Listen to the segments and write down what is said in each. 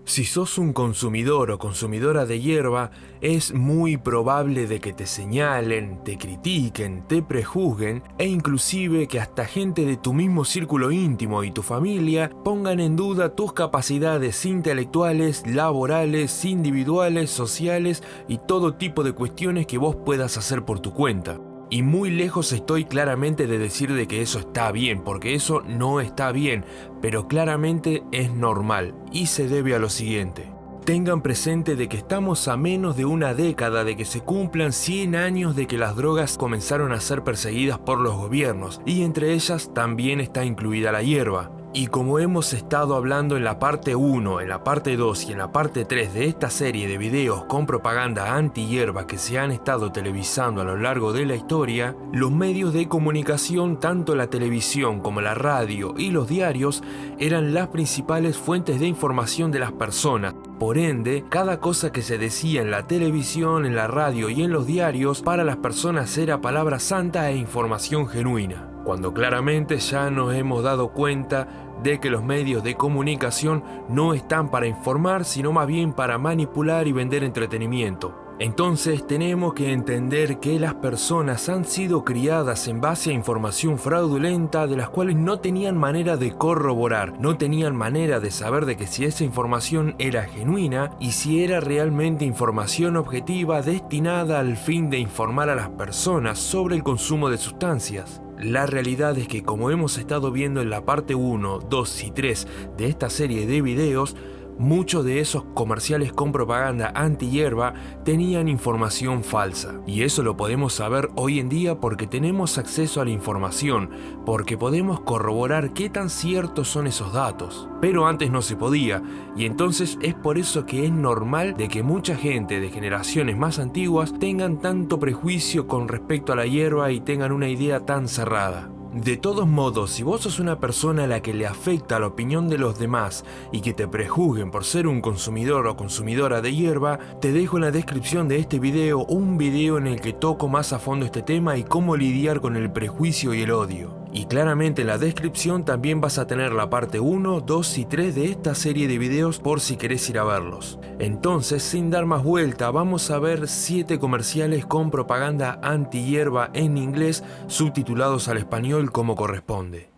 Si sos un consumidor o consumidora de hierba, es muy probable de que te señalen, te critiquen, te prejuzguen e inclusive que hasta gente de tu mismo círculo íntimo y tu familia pongan en duda tus capacidades intelectuales, laborales, individuales, sociales y todo tipo de cuestiones que vos puedas hacer por tu cuenta. Y muy lejos estoy claramente de decir de que eso está bien, porque eso no está bien, pero claramente es normal y se debe a lo siguiente. Tengan presente de que estamos a menos de una década de que se cumplan 100 años de que las drogas comenzaron a ser perseguidas por los gobiernos, y entre ellas también está incluida la hierba. Y como hemos estado hablando en la parte 1, en la parte 2 y en la parte 3 de esta serie de videos con propaganda anti-hierba que se han estado televisando a lo largo de la historia, los medios de comunicación, tanto la televisión como la radio y los diarios, eran las principales fuentes de información de las personas. Por ende, cada cosa que se decía en la televisión, en la radio y en los diarios para las personas era palabra santa e información genuina. Cuando claramente ya nos hemos dado cuenta de que los medios de comunicación no están para informar, sino más bien para manipular y vender entretenimiento. Entonces tenemos que entender que las personas han sido criadas en base a información fraudulenta de las cuales no tenían manera de corroborar, no tenían manera de saber de que si esa información era genuina y si era realmente información objetiva destinada al fin de informar a las personas sobre el consumo de sustancias. La realidad es que, como hemos estado viendo en la parte 1, 2 y 3 de esta serie de videos, muchos de esos comerciales con propaganda anti-hierba tenían información falsa. Y eso lo podemos saber hoy en día porque tenemos acceso a la información, porque podemos corroborar qué tan ciertos son esos datos. Pero antes no se podía, y entonces es por eso que es normal de que mucha gente de generaciones más antiguas tengan tanto prejuicio con respecto a la hierba y tengan una idea tan cerrada. De todos modos, si vos sos una persona a la que le afecta la opinión de los demás y que te prejuzguen por ser un consumidor o consumidora de hierba, te dejo en la descripción de este video un video en el que toco más a fondo este tema y cómo lidiar con el prejuicio y el odio. Y claramente en la descripción también vas a tener la parte 1, 2 y 3 de esta serie de videos por si querés ir a verlos. Entonces, sin dar más vuelta, vamos a ver 7 comerciales con propaganda anti-hierba en inglés subtitulados al español como corresponde.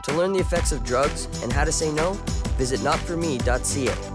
To learn the effects of drugs and how to say no, visit notforme.ca.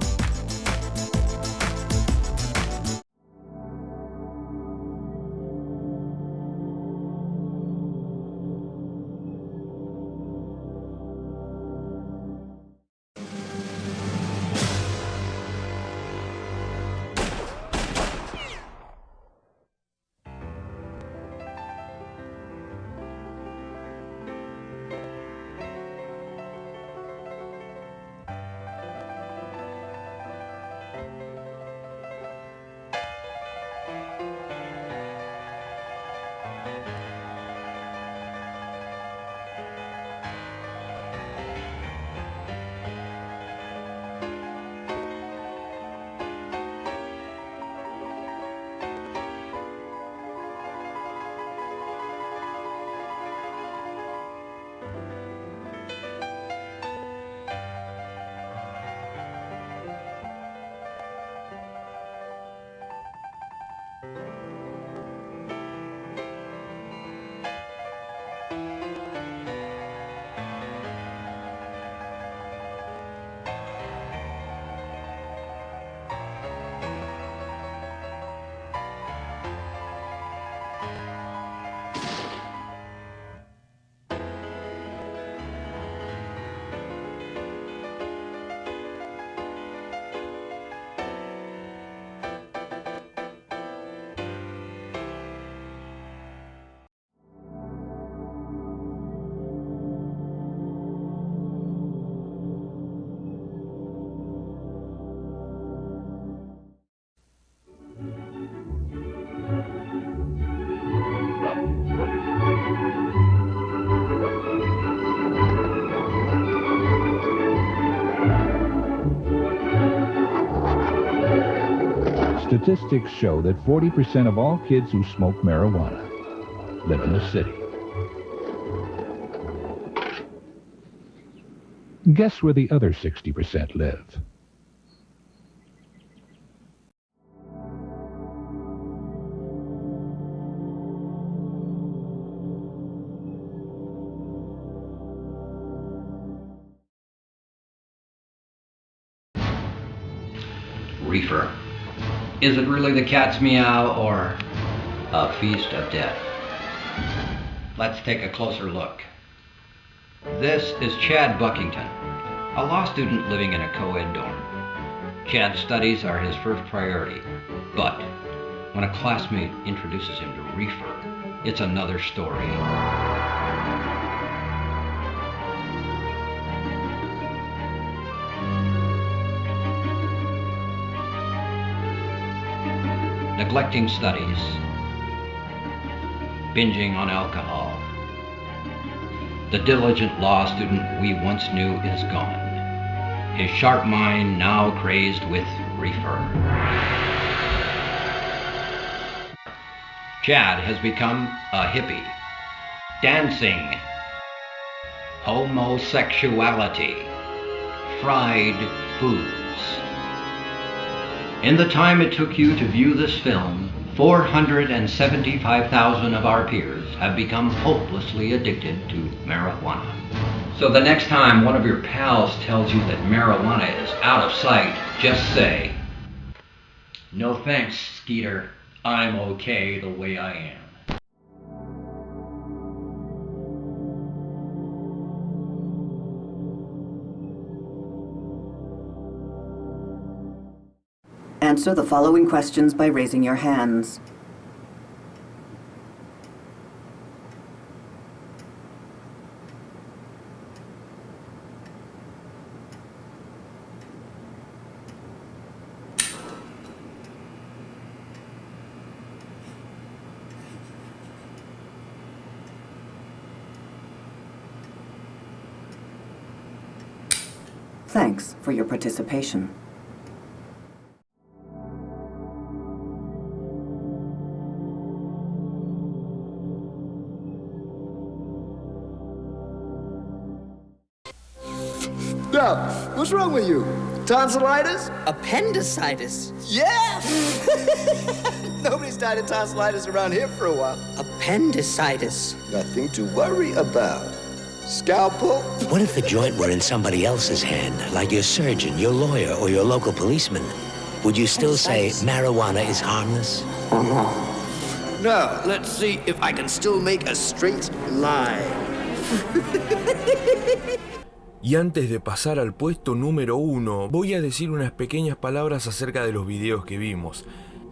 Statistics show that 40% of all kids who smoke marijuana live in the city. Guess where the other 60% live? Reefer. Is it really the cat's meow or a feast of death? Let's take a closer look. This is Chad Buckington, a law student living in a co-ed dorm. Chad's studies are his first priority, but when a classmate introduces him to reefer, it's another story. Neglecting studies, binging on alcohol. The diligent law student we once knew is gone, his sharp mind now crazed with reefer. Chad has become a hippie, dancing, homosexuality, fried foods. In the time it took you to view this film, 475,000 of our peers have become hopelessly addicted to marijuana. So the next time one of your pals tells you that marijuana is out of sight, just say, "No thanks, Skeeter. I'm okay the way I am." Answer the following questions by raising your hands. Thanks for your participation. Now, what's wrong with you? Tonsillitis? Appendicitis. Yeah! Nobody's died of tonsillitis around here for a while. Appendicitis. Nothing to worry about. Scalpel? What if the joint were in somebody else's hand, like your surgeon, your lawyer, or your local policeman? Would you still say marijuana is harmless? Now, let's see if I can still make a straight line. Y antes de pasar al puesto número 1, voy a decir unas pequeñas palabras acerca de los videos que vimos.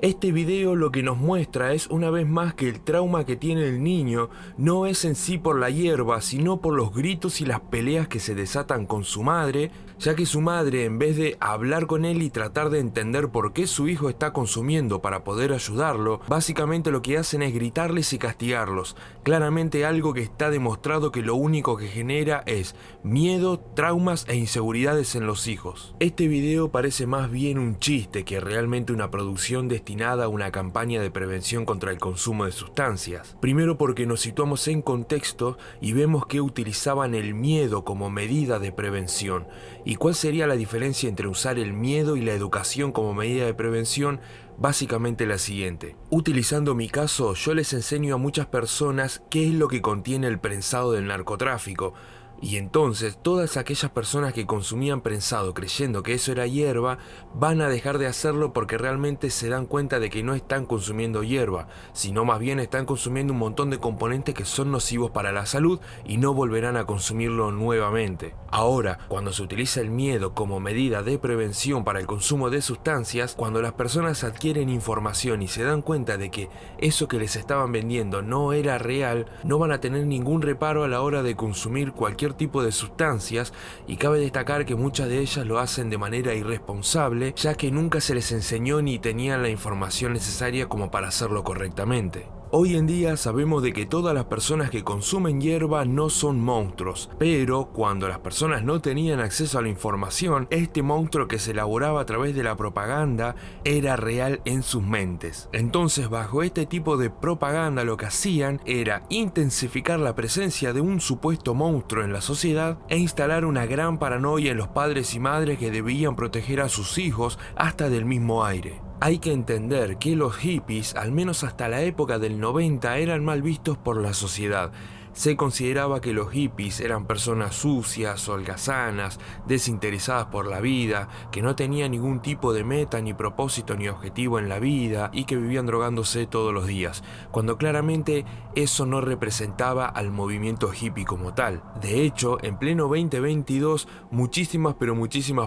Este video lo que nos muestra es una vez más que el trauma que tiene el niño no es en sí por la hierba, sino por los gritos y las peleas que se desatan con su madre, ya que su madre, en vez de hablar con él y tratar de entender por qué su hijo está consumiendo para poder ayudarlo, básicamente lo que hacen es gritarles y castigarlos. Claramente algo que está demostrado que lo único que genera es miedo, traumas e inseguridades en los hijos. Este video parece más bien un chiste que realmente una producción destinada a una campaña de prevención contra el consumo de sustancias. Primero porque nos situamos en contexto y vemos que utilizaban el miedo como medida de prevención. ¿Y cuál sería la diferencia entre usar el miedo y la educación como medida de prevención? Básicamente la siguiente. Utilizando mi caso, yo les enseño a muchas personas qué es lo que contiene el prensado del narcotráfico. Y entonces todas aquellas personas que consumían prensado creyendo que eso era hierba van a dejar de hacerlo porque realmente se dan cuenta de que no están consumiendo hierba, sino más bien están consumiendo un montón de componentes que son nocivos para la salud y no volverán a consumirlo nuevamente. Ahora, cuando se utiliza el miedo como medida de prevención para el consumo de sustancias, cuando las personas adquieren información y se dan cuenta de que eso que les estaban vendiendo no era real, no van a tener ningún reparo a la hora de consumir cualquier tipo de sustancias, y cabe destacar que muchas de ellas lo hacen de manera irresponsable, ya que nunca se les enseñó ni tenían la información necesaria como para hacerlo correctamente. Hoy en día sabemos de que todas las personas que consumen hierba no son monstruos, pero cuando las personas no tenían acceso a la información, este monstruo que se elaboraba a través de la propaganda era real en sus mentes. Entonces, bajo este tipo de propaganda lo que hacían era intensificar la presencia de un supuesto monstruo en la sociedad e instalar una gran paranoia en los padres y madres que debían proteger a sus hijos hasta del mismo aire. Hay que entender que los hippies, al menos hasta la época del 90, eran mal vistos por la sociedad. Se consideraba que los hippies eran personas sucias, holgazanas, desinteresadas por la vida, que no tenían ningún tipo de meta, ni propósito, ni objetivo en la vida y que vivían drogándose todos los días, cuando claramente eso no representaba al movimiento hippie como tal. De hecho, en pleno 2022, muchísimas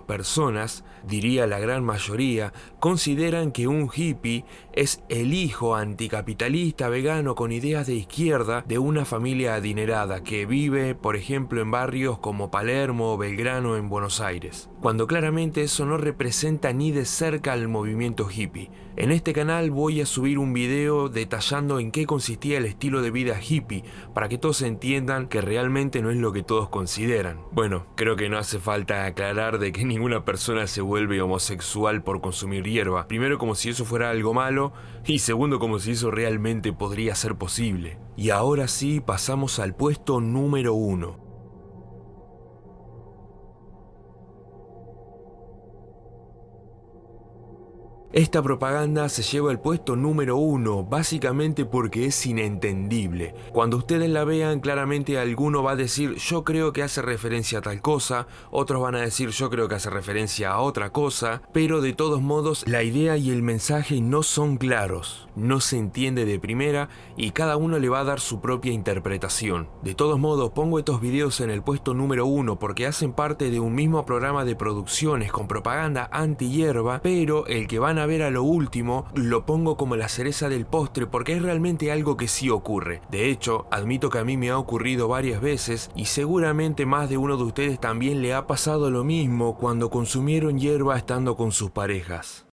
personas, diría la gran mayoría, consideran que un hippie es el hijo anticapitalista vegano con ideas de izquierda de una familia adinerada que vive, por ejemplo, en barrios como Palermo o Belgrano en Buenos Aires, cuando claramente eso no representa ni de cerca al movimiento hippie. En este canal voy a subir un video detallando en qué consistía el estilo de vida hippie, para que todos entiendan que realmente no es lo que todos consideran. Bueno, creo que no hace falta aclarar de que ninguna persona se vuelve homosexual por consumir hierba, primero como si eso fuera algo malo, y segundo como si eso realmente podría ser posible. Y ahora sí, pasamos al puesto número 1. Esta propaganda se lleva el puesto número 1, básicamente porque es inentendible. Cuando ustedes la vean, claramente alguno va a decir yo creo que hace referencia a tal cosa, otros van a decir yo creo que hace referencia a otra cosa, pero de todos modos la idea y el mensaje no son claros, no se entiende de primera y cada uno le va a dar su propia interpretación. De todos modos, pongo estos videos en el puesto número 1 porque hacen parte de un mismo programa de producciones con propaganda anti-hierba, pero el que van a ver a lo último lo pongo como la cereza del postre porque es realmente algo que sí ocurre. De hecho, admito que a mí me ha ocurrido varias veces y seguramente más de uno de ustedes también le ha pasado lo mismo cuando consumieron hierba estando con sus parejas.